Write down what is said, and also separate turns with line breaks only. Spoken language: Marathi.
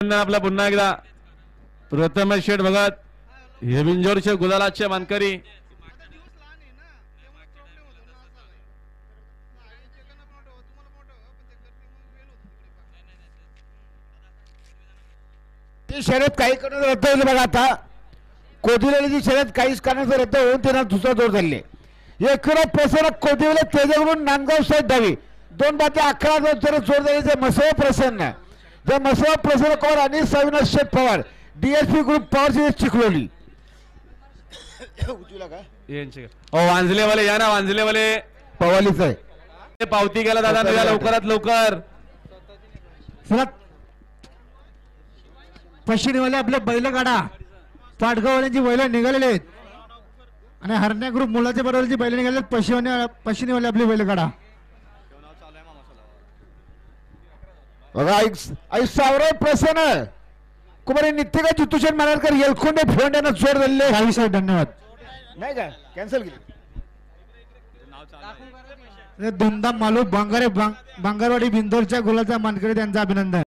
आपला पुन्हा एकदा प्रथमेश शेठ भगत हे बिंजोरचे गुलालाचे मानकरी
ती शर्यत काही करून रद्द होईल बघा. आता कोदिवलेली शर्यत काहीच कारणाचं रद्द होऊन त्यांना दुसरा जोर झाले. एकूण प्रसन्न कोदिवले तेजवरून नांदगाव साहेब धावी 2-11 जोर झाले. मसवा प्रसन्न जे मसवा प्रसन्न पवार आणि अविनाश शेठ पवार डीएसपी ग्रुप पवार चिखलोली
वांजलेवाले या ना वांजलेवाले
पवालीच आहे.
पावती गेला दादा लवकरात लवकर.
पश्चिमवाले आपले बैलगाडा पाटगाववाल्यांची बैल निघालेले आहेत आणि हरण्या ग्रुप मुलाच्या बरोबरची बैल निघाले. पश्चिमवाले आपली बैलगाडा
बघा. आई सावराय प्रसन्न कुमारी नित्यका जितूषण मानकर येलखोंडे फोंड्यानं जोर दिले.
काही साहेब धन्यवाद.
नाही का कॅन्सल केली.
धुमधाम मालू बांगारवाडी बिंदोरच्या गुलाचा मानकरी त्यांचं अभिनंदन.